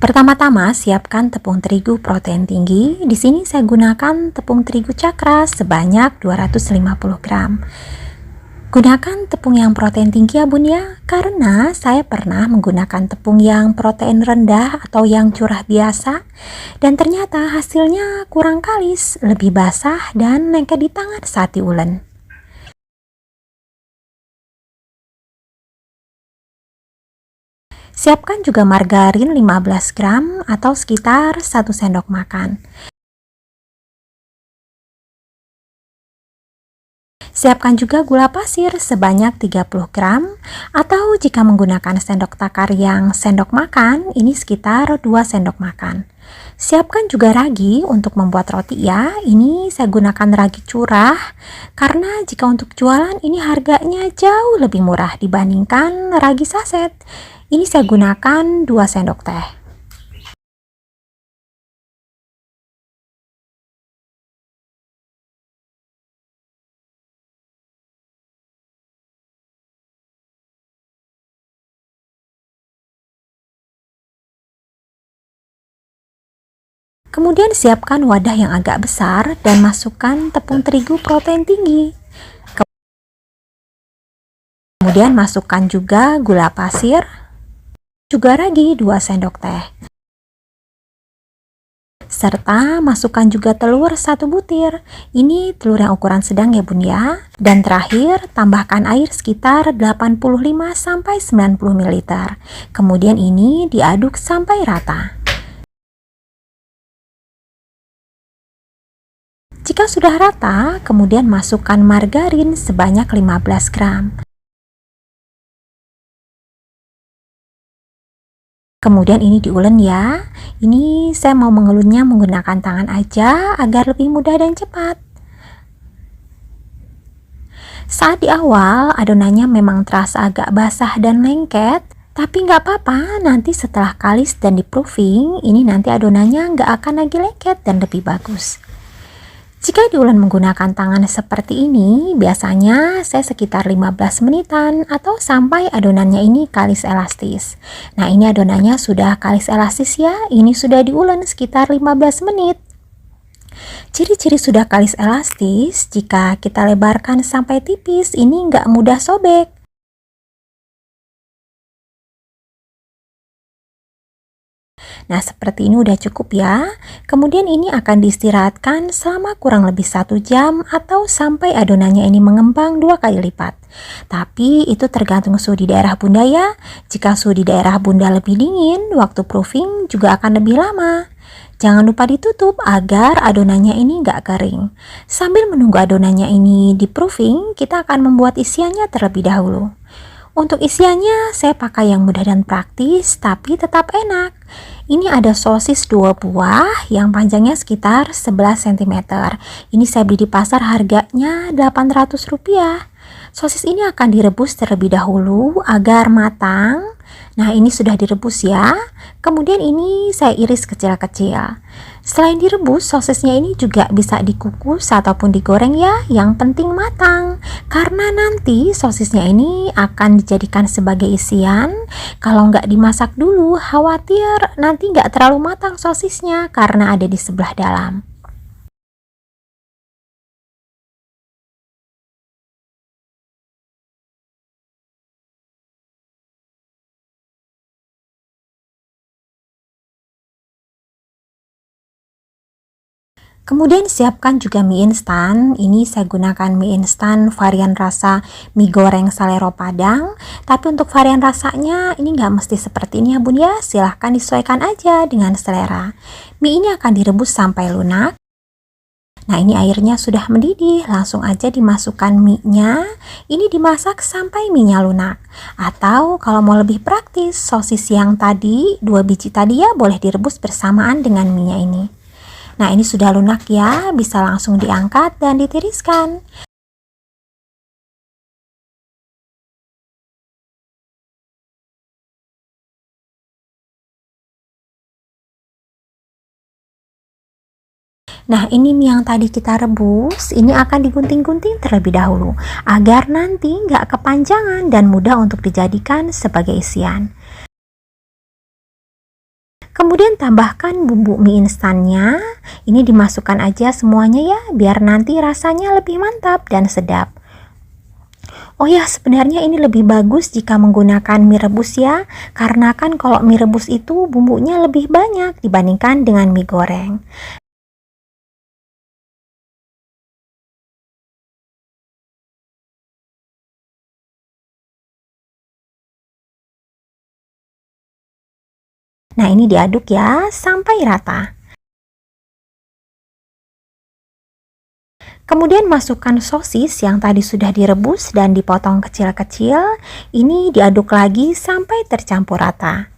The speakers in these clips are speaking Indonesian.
Pertama-tama, siapkan tepung terigu protein tinggi. Di sini saya gunakan tepung terigu cakra sebanyak 250 gram. Gunakan tepung yang protein tinggi ya bun ya, karena saya pernah menggunakan tepung yang protein rendah atau yang curah biasa, dan ternyata hasilnya kurang kalis, lebih basah dan lengket di tangan saat diulen. Siapkan juga margarin 15 gram atau sekitar 1 sendok makan. Siapkan juga gula pasir sebanyak 30 gram atau jika menggunakan sendok takar yang sendok makan, ini sekitar 2 sendok makan. Siapkan juga ragi untuk membuat roti ya. Ini saya gunakan ragi curah karena jika untuk jualan ini harganya jauh lebih murah dibandingkan ragi saset. Ini saya gunakan 2 sendok teh. Kemudian siapkan wadah yang agak besar dan masukkan tepung terigu protein tinggi. Kemudian masukkan juga gula pasir, juga ragi 2 sendok teh. Serta masukkan juga telur 1 butir. Ini telur yang ukuran sedang ya bun ya. Dan terakhir tambahkan air sekitar 85-90 ml. Kemudian ini diaduk sampai rata. Jika sudah rata, kemudian masukkan margarin sebanyak 15 gram. Kemudian ini diulen ya. Ini saya mau mengelunnya menggunakan tangan aja agar lebih mudah dan cepat. Saat di awal adonannya memang terasa agak basah dan lengket, tapi nggak apa-apa, nanti setelah kalis dan di proofing, ini nanti adonannya nggak akan lagi lengket dan lebih bagus. Jika diulen menggunakan tangan seperti ini, biasanya saya sekitar 15 menitan atau sampai adonannya ini kalis elastis. Nah, ini adonannya sudah kalis elastis ya, ini sudah diulen sekitar 15 menit. Ciri-ciri sudah kalis elastis, jika kita lebarkan sampai tipis, ini nggak mudah sobek. Nah, seperti ini udah cukup ya. Kemudian ini akan diistirahatkan selama kurang lebih 1 jam atau sampai adonannya ini mengembang 2 kali lipat. Tapi itu tergantung suhu di daerah bunda ya. Jika suhu di daerah bunda lebih dingin, waktu proofing juga akan lebih lama. Jangan lupa ditutup agar adonannya ini nggak kering. Sambil menunggu adonannya ini di proofing, kita akan membuat isiannya terlebih dahulu. Untuk isiannya saya pakai yang mudah dan praktis tapi tetap enak. Ini ada sosis 2 buah yang panjangnya sekitar 11 cm. Ini saya beli di pasar harganya Rp800. Sosis ini akan direbus terlebih dahulu agar matang. Nah, ini sudah direbus ya. Kemudian ini saya iris kecil-kecil. Selain direbus, sosisnya ini juga bisa dikukus ataupun digoreng ya. Yang penting matang. Karena nanti sosisnya ini akan dijadikan sebagai isian. Kalau nggak dimasak dulu, khawatir nanti nggak terlalu matang sosisnya karena ada di sebelah dalam. Kemudian siapkan juga mie instan. Ini saya gunakan mie instan varian rasa mie goreng Salero Padang. Tapi untuk varian rasanya ini nggak mesti seperti ini ya bun ya. Silahkan disesuaikan aja dengan selera. Mie ini akan direbus sampai lunak. Nah, ini airnya sudah mendidih. Langsung aja dimasukkan mie-nya. Ini dimasak sampai mie-nya lunak. Atau kalau mau lebih praktis, sosis yang tadi 2 biji tadi ya boleh direbus bersamaan dengan mie-nya ini. Nah, ini sudah lunak ya, bisa langsung diangkat dan ditiriskan. Nah, ini mie yang tadi kita rebus, ini akan digunting-gunting terlebih dahulu, agar nanti nggak kepanjangan dan mudah untuk dijadikan sebagai isian. Kemudian tambahkan bumbu mie instannya. Ini dimasukkan aja semuanya ya, biar nanti rasanya lebih mantap dan sedap. Oh ya, sebenarnya ini lebih bagus jika menggunakan mie rebus ya, karena kan kalau mie rebus itu bumbunya lebih banyak dibandingkan dengan mie goreng. Nah, ini diaduk ya sampai rata. Kemudian masukkan sosis yang tadi sudah direbus dan dipotong kecil-kecil. Ini diaduk lagi sampai tercampur rata.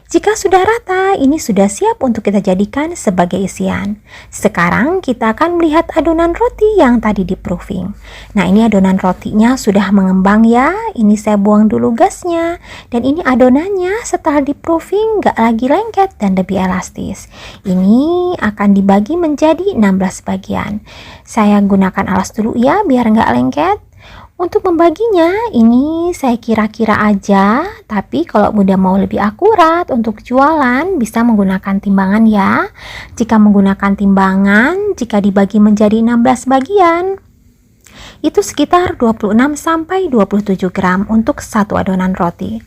Jika sudah rata, ini sudah siap untuk kita jadikan sebagai isian. Sekarang kita akan melihat adonan roti yang tadi di-proofing. Nah, ini adonan rotinya sudah mengembang ya. Ini saya buang dulu gasnya. Dan ini adonannya setelah di-proofing gak lagi lengket dan lebih elastis. Ini akan dibagi menjadi 16 bagian. Saya gunakan alas dulu ya biar gak lengket. Untuk membaginya, ini saya kira-kira aja, tapi kalau Bunda mau lebih akurat untuk jualan, bisa menggunakan timbangan ya. Jika menggunakan timbangan, jika dibagi menjadi 16 bagian, itu sekitar 26-27 gram untuk satu adonan roti.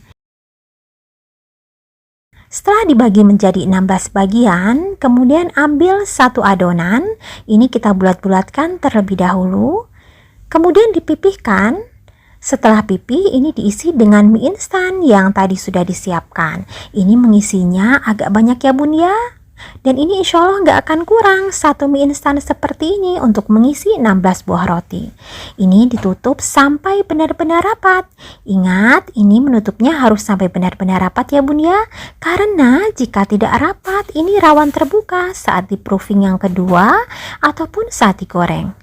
Setelah dibagi menjadi 16 bagian, kemudian ambil satu adonan, ini kita bulat-bulatkan terlebih dahulu. Kemudian dipipihkan. Setelah pipih, ini diisi dengan mie instan yang tadi sudah disiapkan. Ini mengisinya agak banyak ya bun ya. Dan ini insya Allah nggak akan kurang satu mie instan seperti ini untuk mengisi 16 buah roti. Ini ditutup sampai benar-benar rapat. Ingat, ini menutupnya harus sampai benar-benar rapat ya bun ya. Karena jika tidak rapat, ini rawan terbuka saat di-proofing yang kedua ataupun saat digoreng.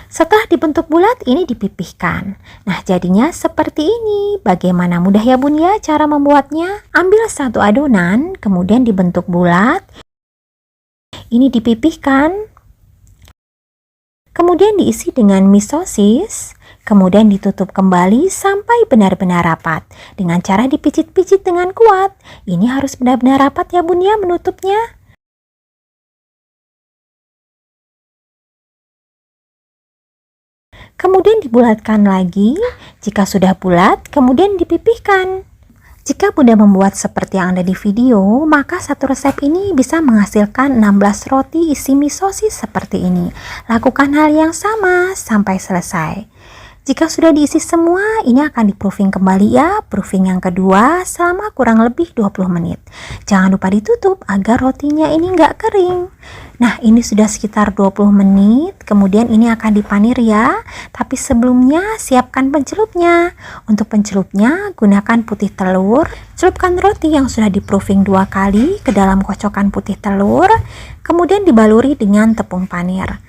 Setelah dibentuk bulat, ini dipipihkan. Nah, jadinya seperti ini. Bagaimana mudah ya bun ya cara membuatnya? Ambil satu adonan, kemudian dibentuk bulat. Ini dipipihkan. Kemudian diisi dengan mie sosis. Kemudian ditutup kembali sampai benar-benar rapat. Dengan cara dipicit-picit dengan kuat. Ini harus benar-benar rapat ya bun ya menutupnya. Kemudian dibulatkan lagi. Jika sudah bulat, kemudian dipipihkan. Jika Bunda membuat seperti yang ada di video, maka satu resep ini bisa menghasilkan 16 roti isi mie sosis seperti ini. Lakukan hal yang sama sampai selesai. Jika sudah diisi semua, ini akan di-proofing kembali ya, proofing yang kedua selama kurang lebih 20 menit. Jangan lupa ditutup agar rotinya ini nggak kering. Nah, ini sudah sekitar 20 menit, kemudian ini akan dipanir ya. Tapi sebelumnya siapkan pencelupnya. Untuk pencelupnya, gunakan putih telur. Celupkan roti yang sudah di-proofing 2 kali ke dalam kocokan putih telur, kemudian dibaluri dengan tepung panir.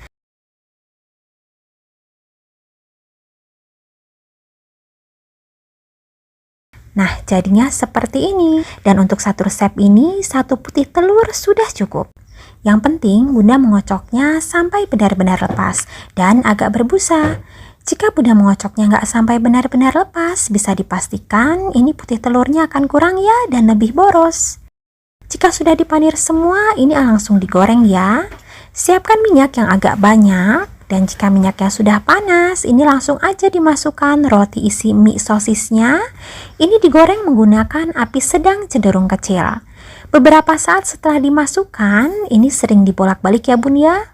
Nah, jadinya seperti ini. Dan untuk satu resep ini, satu putih telur sudah cukup. Yang penting, Bunda mengocoknya sampai benar-benar lepas dan agak berbusa. Jika Bunda mengocoknya nggak sampai benar-benar lepas, bisa dipastikan ini putih telurnya akan kurang ya dan lebih boros. Jika sudah dipanir semua, ini langsung digoreng ya. Siapkan minyak yang agak banyak. Dan jika minyaknya sudah panas, ini langsung aja dimasukkan roti isi mie sosisnya. Ini digoreng menggunakan api sedang cenderung kecil. Beberapa saat setelah dimasukkan, ini sering dibolak-balik ya bun ya.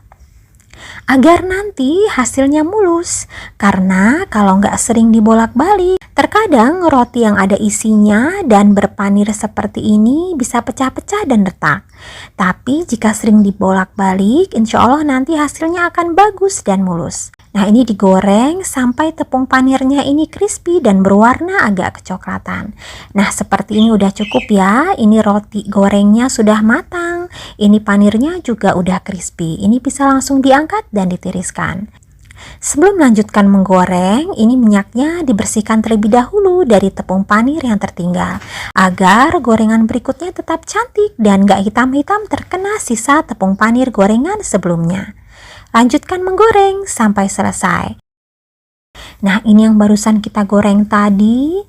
Agar nanti hasilnya mulus. Karena kalau nggak sering dibolak-balik, terkadang roti yang ada isinya dan berpanir seperti ini bisa pecah-pecah dan retak. Tapi jika sering dibolak-balik, insya Allah nanti hasilnya akan bagus dan mulus. Nah, ini digoreng sampai tepung panirnya ini crispy dan berwarna agak kecoklatan. Nah, seperti ini udah cukup ya. Ini roti gorengnya sudah matang. Ini panirnya juga udah crispy. Ini bisa langsung diangkat dan ditiriskan. Sebelum melanjutkan menggoreng, ini minyaknya dibersihkan terlebih dahulu dari tepung panir yang tertinggal agar gorengan berikutnya tetap cantik dan gak hitam-hitam terkena sisa tepung panir gorengan sebelumnya. Lanjutkan menggoreng sampai selesai. Nah, ini yang barusan kita goreng tadi.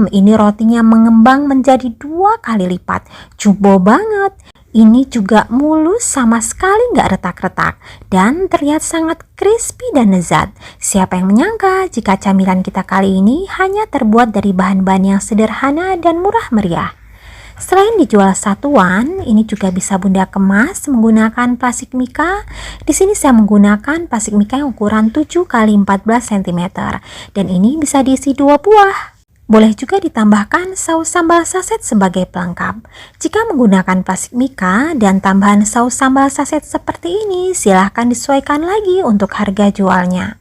Ini rotinya mengembang menjadi 2 kali lipat. Jumbo banget. Ini juga mulus, sama sekali nggak retak-retak dan terlihat sangat crispy dan lezat. Siapa yang menyangka jika camilan kita kali ini hanya terbuat dari bahan-bahan yang sederhana dan murah meriah. Selain dijual satuan, ini juga bisa Bunda kemas menggunakan plastik mika. Di sini saya menggunakan plastik mika yang ukuran 7 kali 14 cm dan ini bisa diisi 2 buah. Boleh juga ditambahkan saus sambal saset sebagai pelengkap. Jika menggunakan plastik mika dan tambahan saus sambal saset seperti ini, silahkan disesuaikan lagi untuk harga jualnya.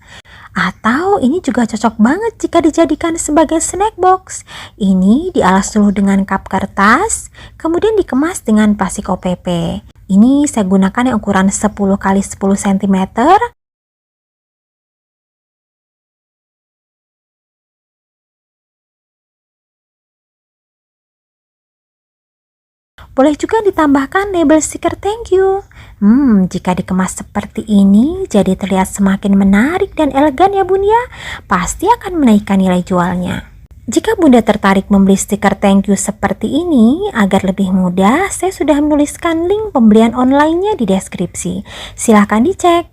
Atau ini juga cocok banget jika dijadikan sebagai snack box. Ini dialas dulu dengan kap kertas, kemudian dikemas dengan plastik OPP. Ini saya gunakan yang ukuran 10 kali 10 cm. Boleh juga ditambahkan label stiker thank you. Jika dikemas seperti ini, jadi terlihat semakin menarik dan elegan ya Bun ya. Pasti akan menaikkan nilai jualnya. Jika Bunda tertarik membeli stiker thank you seperti ini, agar lebih mudah, saya sudah menuliskan link pembelian online-nya di deskripsi. Silahkan dicek.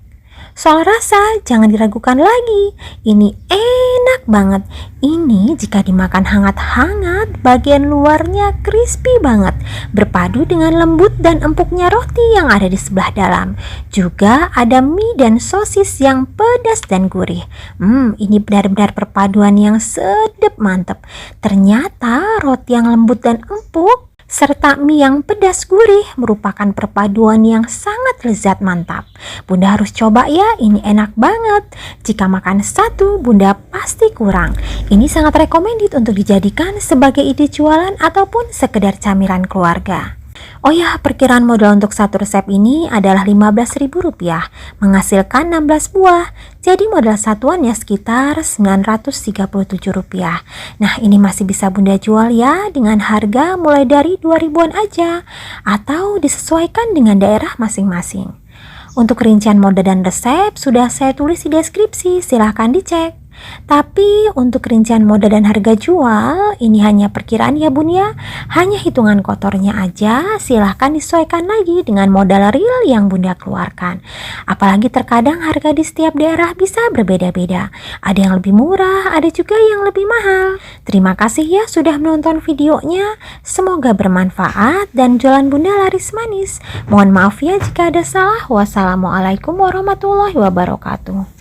Soal rasa, jangan diragukan lagi. Ini enak banget. Ini jika dimakan hangat-hangat, bagian luarnya crispy banget, berpadu dengan lembut dan empuknya roti yang ada di sebelah dalam. Juga ada mie dan sosis yang pedas dan gurih. Ini benar-benar perpaduan yang sedap mantep. Ternyata roti yang lembut dan empuk serta mie yang pedas gurih merupakan perpaduan yang sangat lezat mantap. Bunda harus coba ya, ini enak banget. Jika makan satu, Bunda pasti kurang. Ini sangat recommended untuk dijadikan sebagai ide jualan ataupun sekedar camilan keluarga. Oh ya, perkiraan modal untuk satu resep ini adalah Rp15.000, menghasilkan 16 buah. Jadi modal satuannya sekitar Rp937. Nah, ini masih bisa Bunda jual ya dengan harga mulai dari 2 ribuan aja atau disesuaikan dengan daerah masing-masing. Untuk rincian modal dan resep sudah saya tulis di deskripsi, silahkan dicek. Tapi untuk rincian modal dan harga jual ini hanya perkiraan ya Bun ya, hanya hitungan kotornya aja, silahkan disesuaikan lagi dengan modal real yang Bunda keluarkan. Apalagi terkadang harga di setiap daerah bisa berbeda-beda, ada yang lebih murah, ada juga yang lebih mahal. Terima kasih ya sudah menonton videonya, semoga bermanfaat dan jualan Bunda laris manis. Mohon maaf ya jika ada salah. Wassalamualaikum warahmatullahi wabarakatuh.